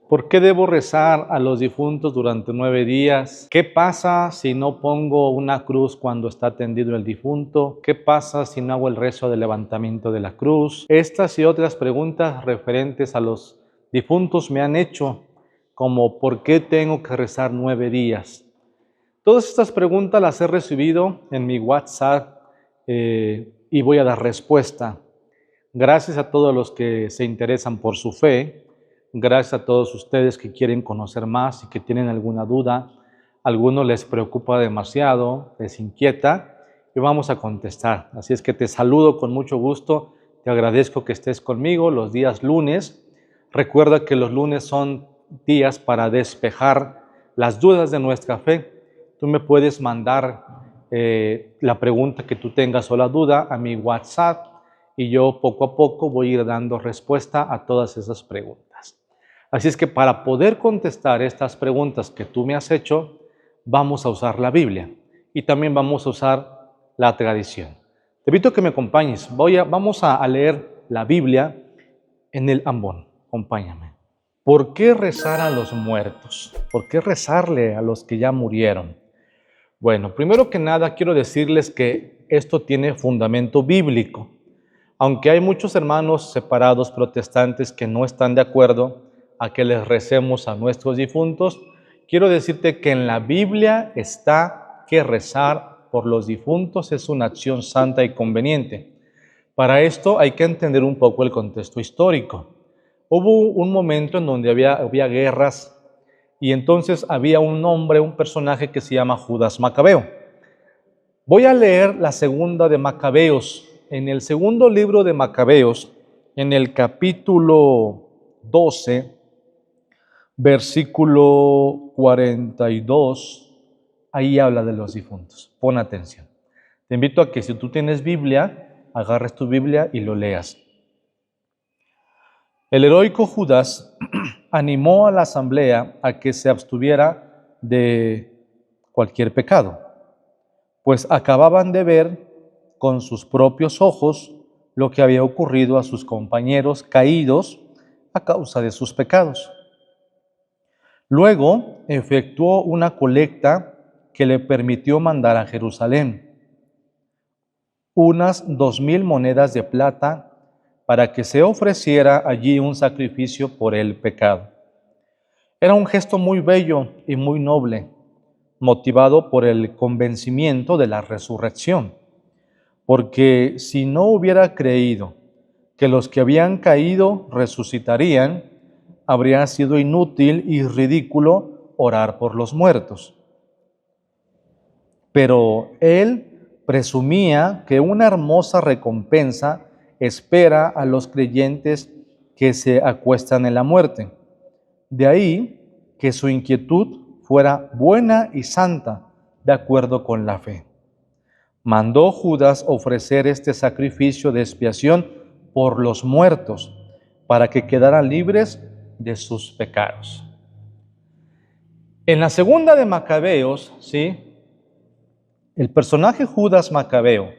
¿Por qué debo rezar a los difuntos durante 9 días? ¿Qué pasa si no pongo una cruz cuando está tendido el difunto? ¿Qué pasa si no hago el rezo de levantamiento de la cruz? Estas y otras preguntas referentes a los difuntos me han hecho, como ¿por qué tengo que rezar 9 días? Todas estas preguntas las he recibido en mi WhatsApp y voy a dar respuesta. Gracias a todos los que se interesan por su fe. Gracias a todos ustedes que quieren conocer más y que tienen alguna duda. A algunos les preocupa demasiado, les inquieta y vamos a contestar. Así es que te saludo con mucho gusto. Te agradezco que estés conmigo los días lunes. Recuerda que los lunes son días para despejar las dudas de nuestra fe. Tú me puedes mandar la pregunta que tú tengas o la duda a mi WhatsApp y yo poco a poco voy a ir dando respuesta a todas esas preguntas. Así es que para poder contestar estas preguntas que tú me has hecho, vamos a usar la Biblia y también vamos a usar la tradición. Te invito a que me acompañes. Vamos a leer la Biblia en el ambón. Acompáñame. ¿Por qué rezar a los muertos? ¿Por qué rezarle a los que ya murieron? Bueno, primero que nada quiero decirles que esto tiene fundamento bíblico. Aunque hay muchos hermanos separados protestantes que no están de acuerdo a que les recemos a nuestros difuntos, quiero decirte que en la Biblia está que rezar por los difuntos es una acción santa y conveniente. Para esto hay que entender un poco el contexto histórico. Hubo un momento en donde había guerras y entonces había un hombre, un personaje que se llama Judas Macabeo. Voy a leer la segunda de Macabeos. En el segundo libro de Macabeos, en el capítulo 12, versículo 42, ahí habla de los difuntos. Pon atención. Te invito a que si tú tienes Biblia, agarres tu Biblia y lo leas. El heroico Judas animó a la asamblea a que se abstuviera de cualquier pecado, pues acababan de ver con sus propios ojos lo que había ocurrido a sus compañeros caídos a causa de sus pecados. Luego efectuó una colecta que le permitió mandar a Jerusalén unas 2,000 monedas de plata para que se ofreciera allí un sacrificio por el pecado. Era un gesto muy bello y muy noble, motivado por el convencimiento de la resurrección, porque si no hubiera creído que los que habían caído resucitarían, habría sido inútil y ridículo orar por los muertos. Pero él presumía que una hermosa recompensa espera a los creyentes que se acuestan en la muerte. De ahí que su inquietud fuera buena y santa, de acuerdo con la fe. Mandó Judas ofrecer este sacrificio de expiación por los muertos, para que quedaran libres de sus pecados. En la segunda de Macabeos, ¿sí?, el personaje Judas Macabeo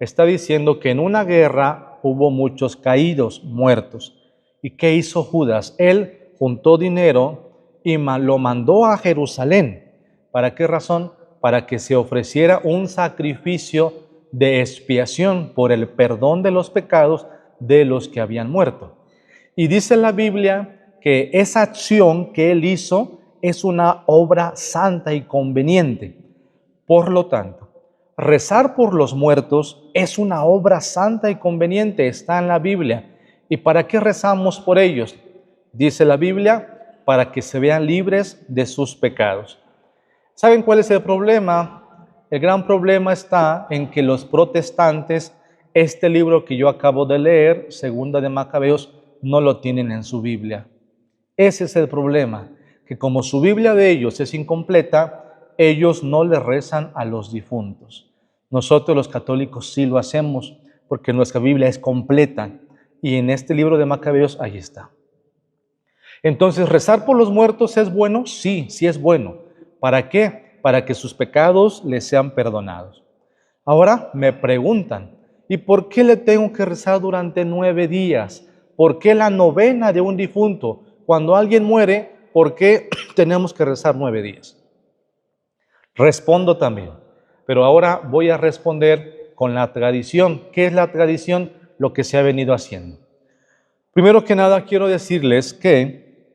está diciendo que en una guerra hubo muchos caídos, muertos. ¿Y qué hizo Judas? Él juntó dinero y lo mandó a Jerusalén. ¿Para qué razón? Para que se ofreciera un sacrificio de expiación por el perdón de los pecados de los que habían muerto. Y dice la Biblia que esa acción que él hizo es una obra santa y conveniente. Por lo tanto, rezar por los muertos es una obra santa y conveniente, está en la Biblia. ¿Y para qué rezamos por ellos? Dice la Biblia, para que se vean libres de sus pecados. ¿Saben cuál es el problema? El gran problema está en que los protestantes, este libro que yo acabo de leer, Segunda de Macabeos, no lo tienen en su Biblia. Ese es el problema, que como su Biblia de ellos es incompleta, ellos no le rezan a los difuntos. Nosotros los católicos sí lo hacemos, porque nuestra Biblia es completa, y en este libro de Macabeos ahí está. Entonces, ¿rezar por los muertos es bueno? Sí, sí es bueno. ¿Para qué? Para que sus pecados les sean perdonados. Ahora me preguntan, ¿y por qué le tengo que rezar durante 9 días? ¿Por qué la novena de un difunto? Cuando alguien muere, ¿por qué tenemos que rezar 9 días? Respondo también, pero ahora voy a responder con la tradición. ¿Qué es la tradición? Lo que se ha venido haciendo. Primero que nada, quiero decirles que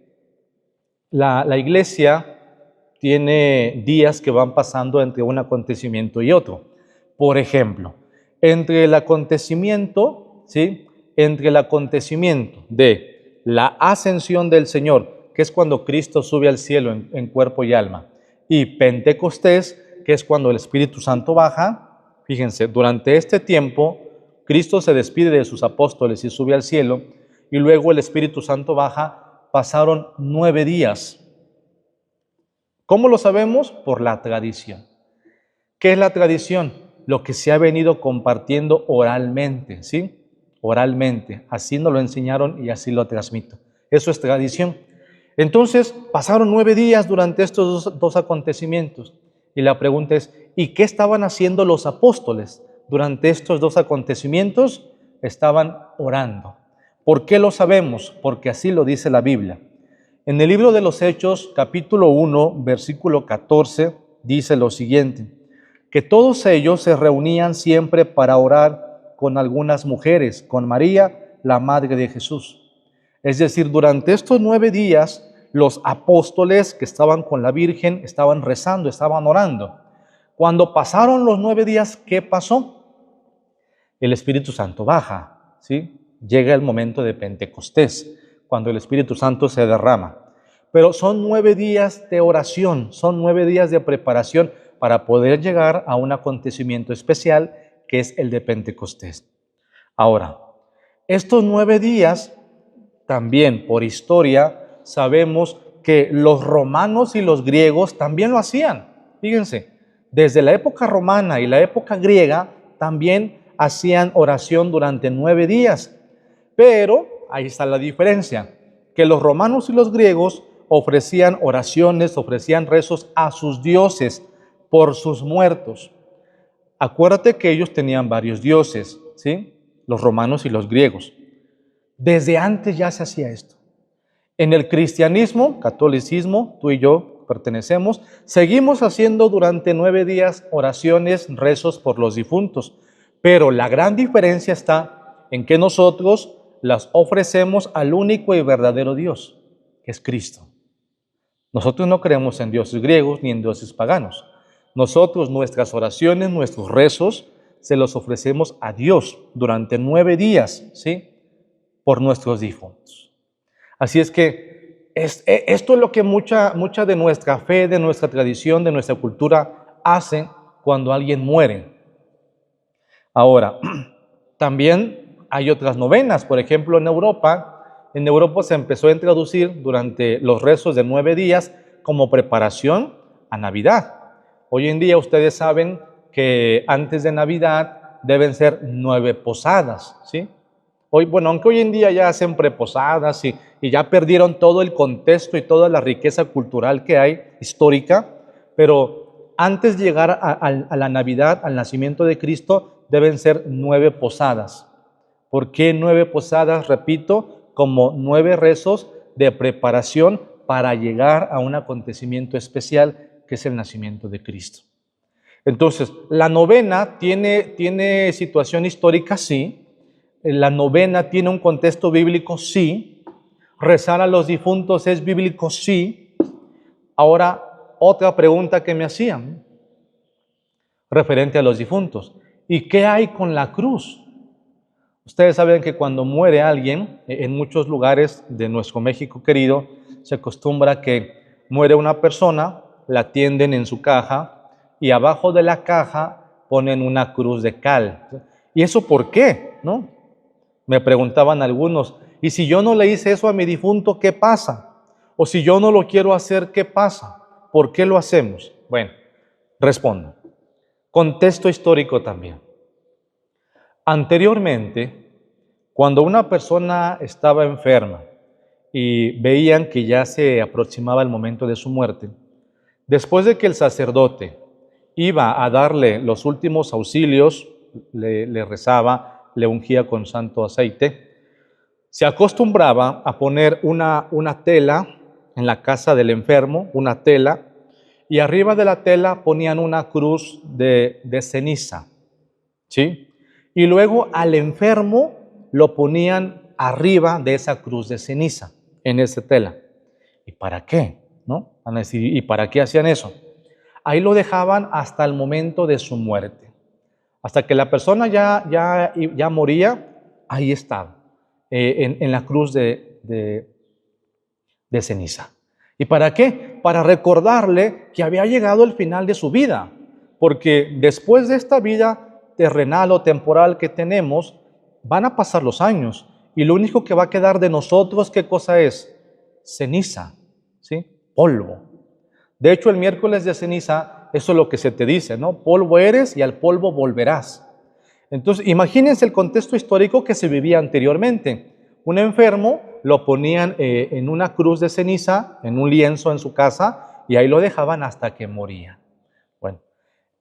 la iglesia tiene días que van pasando entre un acontecimiento y otro. Por ejemplo, entre el acontecimiento, ¿sí? Entre el acontecimiento de la ascensión del Señor, que es cuando Cristo sube al cielo en cuerpo y alma, y Pentecostés, que es cuando el Espíritu Santo baja, fíjense, durante este tiempo, Cristo se despide de sus apóstoles y sube al cielo, y luego el Espíritu Santo baja, pasaron 9 días. ¿Cómo lo sabemos? Por la tradición. ¿Qué es la tradición? Lo que se ha venido compartiendo oralmente, ¿sí? Oralmente. Así nos lo enseñaron y así lo transmito. Eso es tradición. Entonces, pasaron 9 días durante estos dos acontecimientos. Y la pregunta es, ¿y qué estaban haciendo los apóstoles durante estos 2 acontecimientos? Estaban orando. ¿Por qué lo sabemos? Porque así lo dice la Biblia. En el libro de los Hechos, capítulo 1, versículo 14, dice lo siguiente, que todos ellos se reunían siempre para orar con algunas mujeres, con María, la madre de Jesús. Es decir, durante estos 9 días, los apóstoles que estaban con la Virgen estaban rezando, estaban orando. Cuando pasaron los 9 días, ¿qué pasó? El Espíritu Santo baja, ¿sí? Llega el momento de Pentecostés, cuando el Espíritu Santo se derrama. Pero son 9 días de oración, son 9 días de preparación para poder llegar a un acontecimiento especial que es el de Pentecostés. Ahora, estos 9 días, también por historia, sabemos que los romanos y los griegos también lo hacían. Fíjense, desde la época romana y la época griega también hacían oración durante 9 días. Pero ahí está la diferencia, que los romanos y los griegos ofrecían oraciones, ofrecían rezos a sus dioses por sus muertos. Acuérdate que ellos tenían varios dioses, ¿sí? Los romanos y los griegos. Desde antes ya se hacía esto. En el cristianismo, catolicismo, tú y yo pertenecemos, seguimos haciendo durante 9 días oraciones, rezos por los difuntos. Pero la gran diferencia está en que nosotros las ofrecemos al único y verdadero Dios, que es Cristo. Nosotros no creemos en dioses griegos ni en dioses paganos. Nosotros, nuestras oraciones, nuestros rezos, se los ofrecemos a Dios durante 9 días, ¿sí? Por nuestros difuntos. Así es que esto es lo que mucha de nuestra fe, de nuestra tradición, de nuestra cultura hace cuando alguien muere. Ahora, también hay otras novenas. Por ejemplo, en Europa se empezó a introducir durante los rezos de 9 días como preparación a Navidad. Hoy en día ustedes saben que antes de Navidad deben ser 9 posadas, ¿sí? Aunque hoy en día ya hacen preposadas y ya perdieron todo el contexto y toda la riqueza cultural que hay, histórica, pero antes de llegar a la Navidad, al nacimiento de Cristo, deben ser 9 posadas. ¿Por qué 9 posadas? Repito, como 9 rezos de preparación para llegar a un acontecimiento especial que es el nacimiento de Cristo. Entonces, la novena tiene situación histórica, sí. La novena tiene un contexto bíblico, sí. Rezar a los difuntos es bíblico, sí. Ahora, otra pregunta que me hacían referente a los difuntos. ¿Y qué hay con la cruz? Ustedes saben que cuando muere alguien, en muchos lugares de nuestro México querido, se acostumbra que muere una persona, la tienden en su caja y abajo de la caja ponen una cruz de cal. ¿Y eso por qué? ¿No? Me preguntaban algunos, ¿y si yo no le hice eso a mi difunto, qué pasa? O si yo no lo quiero hacer, ¿qué pasa? ¿Por qué lo hacemos? Bueno, respondo. Contexto histórico también. Anteriormente, cuando una persona estaba enferma y veían que ya se aproximaba el momento de su muerte, después de que el sacerdote iba a darle los últimos auxilios, le rezaba, le ungía con santo aceite, se acostumbraba a poner una tela en la casa del enfermo, una tela, y arriba de la tela ponían una cruz de ceniza, ¿sí? Y luego al enfermo lo ponían arriba de esa cruz de ceniza, en esa tela. ¿Y para qué? ¿No? Van a decir, ¿y para qué hacían eso? Ahí lo dejaban hasta el momento de su muerte. Hasta que la persona ya moría, ahí estaba, en la cruz de ceniza. ¿Y para qué? Para recordarle que había llegado el final de su vida. Porque después de esta vida terrenal o temporal que tenemos, van a pasar los años. Y lo único que va a quedar de nosotros, ¿qué cosa es? Ceniza, ¿sí? Polvo. De hecho, el miércoles de ceniza, eso es lo que se te dice, ¿no? Polvo eres y al polvo volverás. Entonces, imagínense el contexto histórico que se vivía anteriormente. Un enfermo lo ponían en una cruz de ceniza, en un lienzo en su casa, y ahí lo dejaban hasta que moría. Bueno,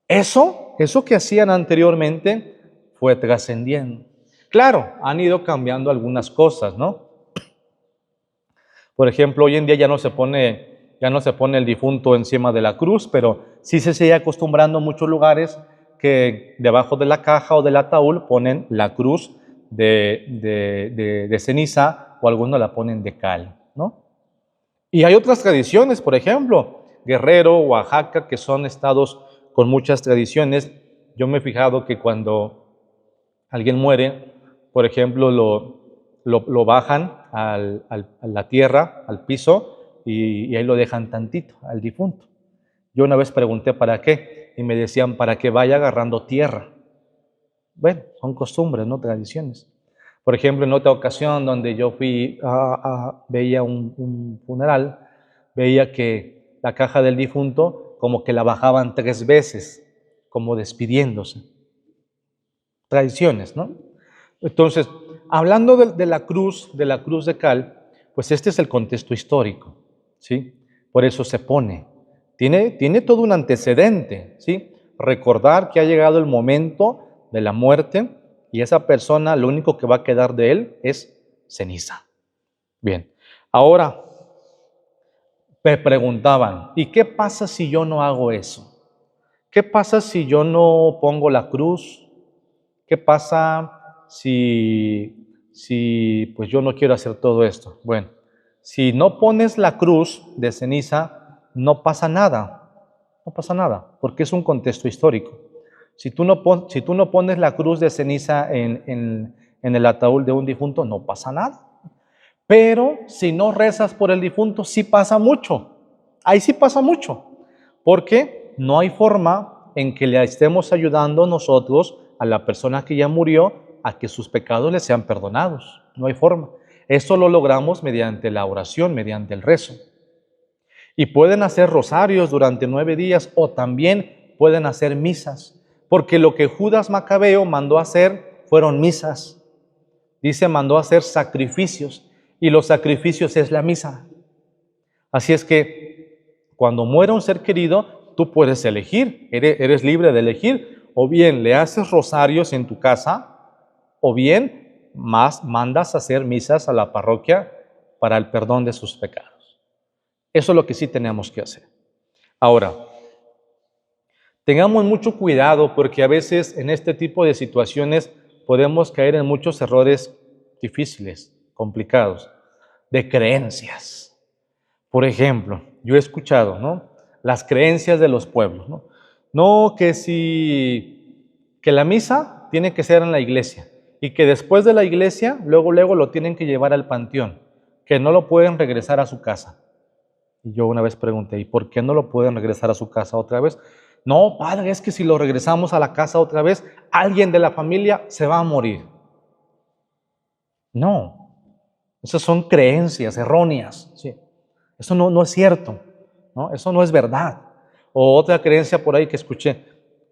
eso que hacían anteriormente fue trascendiendo. Claro, han ido cambiando algunas cosas, ¿no? Por ejemplo, hoy en día ya no se pone el difunto encima de la cruz, pero sí se sigue acostumbrando en muchos lugares que debajo de la caja o del ataúd ponen la cruz de ceniza, o algunos la ponen de cal, ¿no? Y hay otras tradiciones, por ejemplo, Guerrero, Oaxaca, que son estados con muchas tradiciones. Yo me he fijado que cuando alguien muere, por ejemplo, lo bajan a la tierra, al piso, y ahí lo dejan tantito, al difunto. Yo una vez pregunté para qué, y me decían para que vaya agarrando tierra. Bueno, son costumbres, ¿no? Tradiciones. Por ejemplo, en otra ocasión donde yo fui veía un funeral, veía que la caja del difunto como que la bajaban 3 veces, como despidiéndose. Tradiciones, ¿no? Entonces, hablando de la cruz de cal, pues este es el contexto histórico, ¿sí? Por eso se pone. Tiene todo un antecedente, ¿sí? Recordar que ha llegado el momento de la muerte y esa persona, lo único que va a quedar de él es ceniza. Bien, ahora me preguntaban, ¿y qué pasa si yo no hago eso? ¿Qué pasa si yo no pongo la cruz? ¿Qué pasa si pues yo no quiero hacer todo esto? Bueno, si no pones la cruz de ceniza, no pasa nada, porque es un contexto histórico. Si tú no pones la cruz de ceniza en el ataúd de un difunto, no pasa nada. Pero si no rezas por el difunto, sí pasa mucho. Ahí sí pasa mucho, porque no hay forma en que le estemos ayudando nosotros a la persona que ya murió a que sus pecados le sean perdonados. No hay forma. Eso lo logramos mediante la oración, mediante el rezo. Y pueden hacer rosarios durante 9 días o también pueden hacer misas, porque lo que Judas Macabeo mandó hacer fueron misas. Dice, mandó hacer sacrificios, y los sacrificios es la misa. Así es que cuando muera un ser querido, tú puedes elegir, eres libre de elegir, o bien le haces rosarios en tu casa, o bien mandas a hacer misas a la parroquia para el perdón de sus pecados. Eso es lo que sí tenemos que hacer. Ahora, tengamos mucho cuidado porque a veces en este tipo de situaciones podemos caer en muchos errores difíciles, complicados, de creencias. Por ejemplo, yo he escuchado, ¿no?, las creencias de los pueblos, ¿no? No, que la misa tiene que ser en la iglesia y que después de la iglesia, luego lo tienen que llevar al panteón, que no lo pueden regresar a su casa. Y yo una vez pregunté, ¿y por qué no lo pueden regresar a su casa otra vez? No, padre, es que si lo regresamos a la casa otra vez, alguien de la familia se va a morir. No, esas son creencias erróneas, ¿sí? Eso no es cierto, ¿no? Eso no es verdad. O otra creencia por ahí que escuché,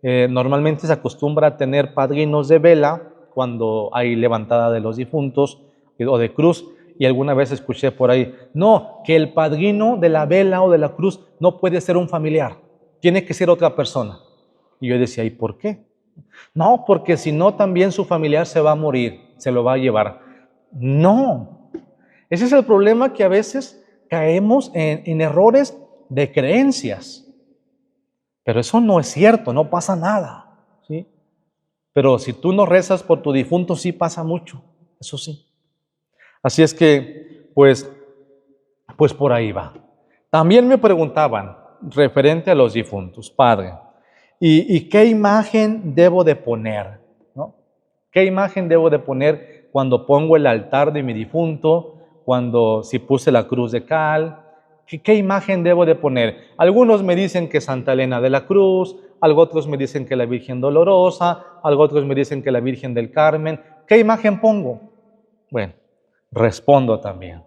normalmente se acostumbra a tener padrinos de vela cuando hay levantada de los difuntos o de cruz, y alguna vez escuché por ahí, no, que el padrino de la vela o de la cruz no puede ser un familiar, tiene que ser otra persona. Y yo decía, ¿y por qué? No, porque si no también su familiar se va a morir, se lo va a llevar. No, ese es el problema, que a veces caemos en errores de creencias. Pero eso no es cierto, no pasa nada, ¿sí? Pero si tú no rezas por tu difunto, sí pasa mucho, eso sí. Así es que, pues por ahí va. También me preguntaban, referente a los difuntos, Padre, ¿y qué imagen debo de poner? ¿No? ¿Qué imagen debo de poner cuando pongo el altar de mi difunto? Si puse la cruz de cal, ¿qué imagen debo de poner? Algunos me dicen que Santa Elena de la Cruz, otros me dicen que la Virgen Dolorosa, otros me dicen que la Virgen del Carmen. ¿Qué imagen pongo? Bueno, respondo también.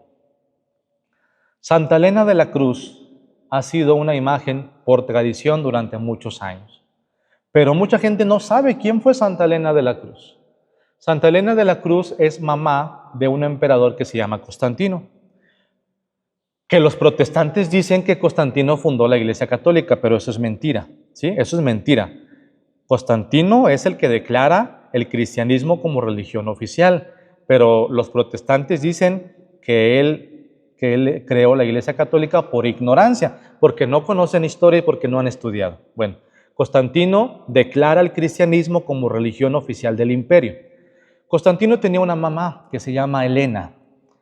Santa Elena de la Cruz ha sido una imagen por tradición durante muchos años. Pero mucha gente no sabe quién fue Santa Elena de la Cruz. Santa Elena de la Cruz es mamá de un emperador que se llama Constantino. Que los protestantes dicen que Constantino fundó la Iglesia Católica, pero eso es mentira, ¿sí? Eso es mentira. Constantino es el que declara el cristianismo como religión oficial, pero los protestantes dicen que él creó la Iglesia Católica por ignorancia, porque no conocen historia y porque no han estudiado. Bueno, Constantino declara el cristianismo como religión oficial del imperio. Constantino tenía una mamá que se llama Elena.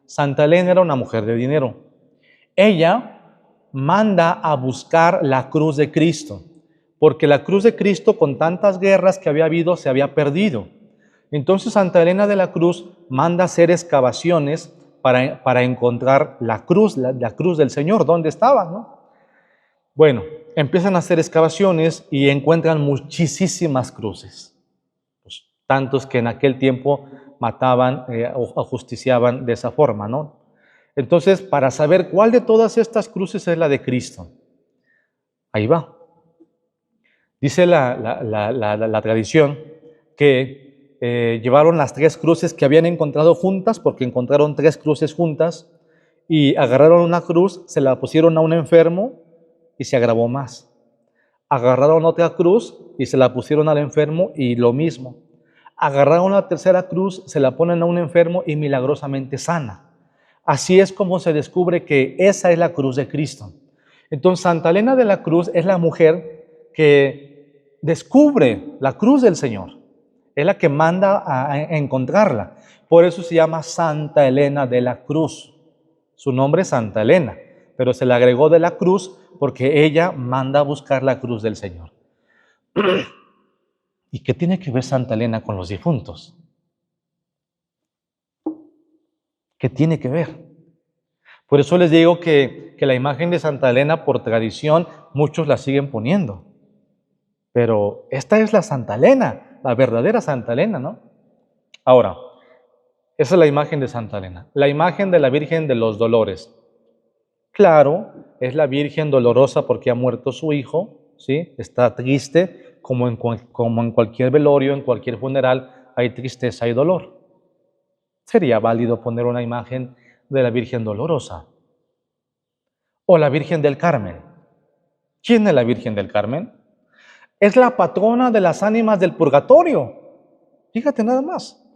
Santa Elena era una mujer de dinero. Ella manda a buscar la cruz de Cristo, porque la cruz de Cristo, con tantas guerras que había habido, se había perdido. Entonces Santa Elena de la Cruz manda hacer excavaciones para encontrar la cruz del Señor, ¿dónde estaba, no? Bueno, empiezan a hacer excavaciones y encuentran muchísimas cruces, pues, tantos que en aquel tiempo mataban o ajusticiaban de esa forma, ¿no? Entonces, para saber cuál de todas estas cruces es la de Cristo, ahí va. Dice la tradición que llevaron las 3 cruces que habían encontrado juntas, porque encontraron 3 cruces juntas, y agarraron una cruz, se la pusieron a un enfermo y se agravó más. Agarraron otra cruz y se la pusieron al enfermo y lo mismo. Agarraron la tercera cruz, se la ponen a un enfermo y milagrosamente sana. Así es como se descubre que esa es la cruz de Cristo. Entonces, Santa Elena de la Cruz es la mujer que descubre la cruz del Señor. Es la que manda a encontrarla. Por eso se llama Santa Elena de la Cruz. Su nombre es Santa Elena, pero se le agregó de la cruz porque ella manda a buscar la cruz del Señor. ¿Y qué tiene que ver Santa Elena con los difuntos? ¿Qué tiene que ver? Por eso les digo que la imagen de Santa Elena, por tradición, muchos la siguen poniendo. Pero esta es la Santa Elena, la verdadera Santa Elena, ¿no? Ahora, esa es la imagen de Santa Elena. La imagen de la Virgen de los Dolores. Claro, es la Virgen dolorosa porque ha muerto su hijo, ¿sí? Está triste, como en cualquier velorio, en cualquier funeral, hay tristeza y dolor. Sería válido poner una imagen de la Virgen dolorosa. O la Virgen del Carmen. ¿Quién es la Virgen del Carmen? Es la patrona de las ánimas del purgatorio. Fíjate nada más.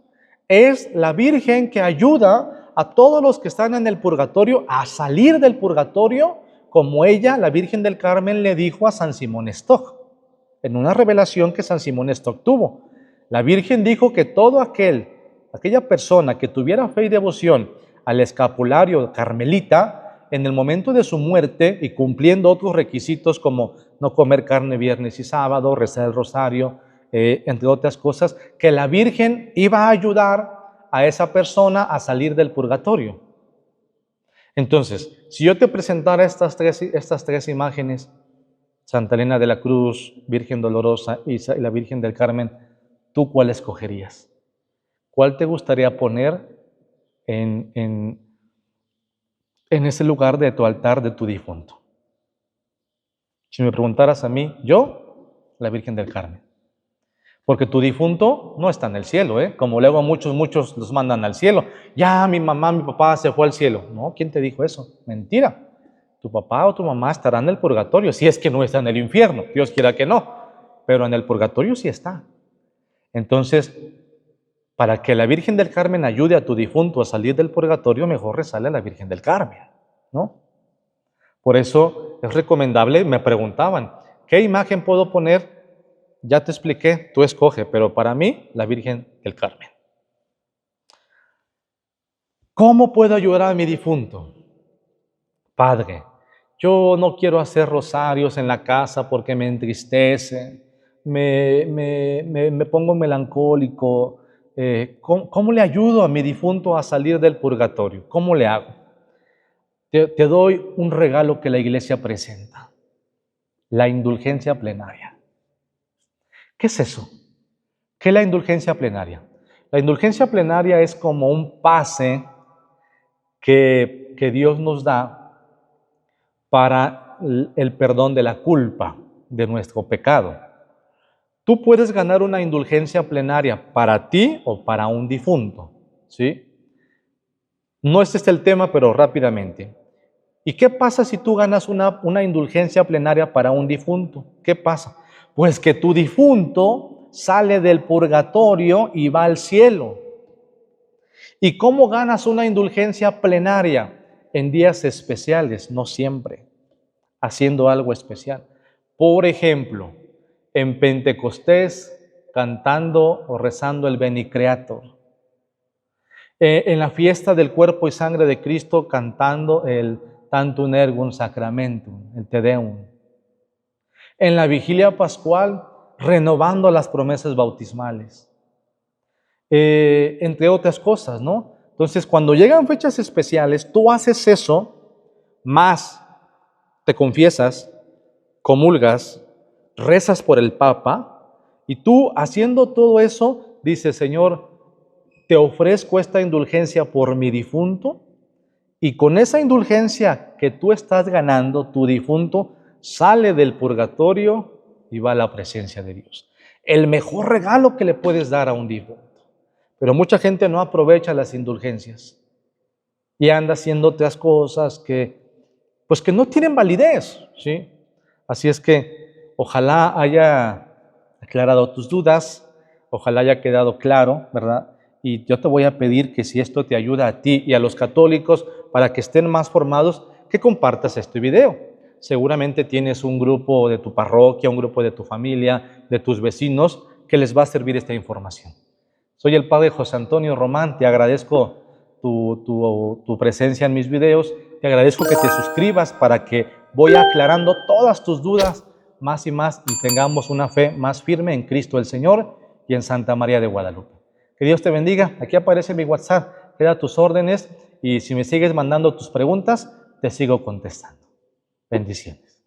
Es la Virgen que ayuda a todos los que están en el purgatorio a salir del purgatorio, como ella, la Virgen del Carmen, le dijo a San Simón Stock, en una revelación que San Simón Stock tuvo. La Virgen dijo que todo aquella persona que tuviera fe y devoción al escapulario carmelita, en el momento de su muerte y cumpliendo otros requisitos como no comer carne viernes y sábado, rezar el rosario, entre otras cosas, que la Virgen iba a ayudar a esa persona a salir del purgatorio. Entonces, si yo te presentara estas tres imágenes, Santa Elena de la Cruz, Virgen Dolorosa y la Virgen del Carmen, ¿tú cuál escogerías? ¿Cuál te gustaría poner en ese lugar de tu altar de tu difunto? Si me preguntaras a mí, yo, la Virgen del Carmen. Porque tu difunto no está en el cielo, como luego muchos los mandan al cielo. Ya mi mamá, mi papá se fue al cielo. No, ¿quién te dijo eso? Mentira. Tu papá o tu mamá estarán en el purgatorio, si es que no está en el infierno. Dios quiera que no, pero en el purgatorio sí está. Entonces, para que la Virgen del Carmen ayude a tu difunto a salir del purgatorio, mejor rezarle a la Virgen del Carmen, ¿no? Por eso es recomendable, me preguntaban, ¿qué imagen puedo poner? Ya te expliqué, tú escoge, pero para mí, la Virgen del Carmen. ¿Cómo puedo ayudar a mi difunto? Padre, yo no quiero hacer rosarios en la casa porque me entristece, me pongo melancólico. ¿Cómo le ayudo a mi difunto a salir del purgatorio? ¿Cómo le hago? Te doy un regalo que la Iglesia presenta, la indulgencia plenaria. ¿Qué es eso? ¿Qué es la indulgencia plenaria? La indulgencia plenaria es como un pase que Dios nos da para el perdón de la culpa, de nuestro pecado. Tú puedes ganar una indulgencia plenaria para ti o para un difunto, ¿sí? No es este el tema, pero rápidamente. ¿Y qué pasa si tú ganas una indulgencia plenaria para un difunto? ¿Qué pasa? Pues que tu difunto sale del purgatorio y va al cielo. ¿Y cómo ganas una indulgencia plenaria? En días especiales, no siempre, haciendo algo especial. Por ejemplo, en Pentecostés, cantando o rezando el Veni Creator. En la fiesta del cuerpo y sangre de Cristo, cantando el Tantum Ergum Sacramentum, el Te Deum. En la vigilia pascual, renovando las promesas bautismales. Entre otras cosas, ¿no? Entonces, cuando llegan fechas especiales, tú haces eso, más te confiesas, comulgas, rezas por el Papa, y tú haciendo todo eso, dices, Señor, te ofrezco esta indulgencia por mi difunto, y con esa indulgencia que tú estás ganando, tu difunto sale del purgatorio y va a la presencia de Dios. El mejor regalo que le puedes dar a un difunto. Pero mucha gente no aprovecha las indulgencias y anda haciendo otras cosas que no tienen validez, ¿sí? Así es que ojalá haya aclarado tus dudas, ojalá haya quedado claro, ¿verdad? Y yo te voy a pedir que si esto te ayuda a ti y a los católicos para que estén más formados, que compartas este video. Seguramente tienes un grupo de tu parroquia, un grupo de tu familia, de tus vecinos, que les va a servir esta información. Soy el Padre José Antonio Román, te agradezco tu presencia en mis videos, te agradezco que te suscribas para que voy aclarando todas tus dudas más y más y tengamos una fe más firme en Cristo el Señor y en Santa María de Guadalupe. Que Dios te bendiga, aquí aparece mi WhatsApp, queda tus órdenes y si me sigues mandando tus preguntas, te sigo contestando. Bendiciones.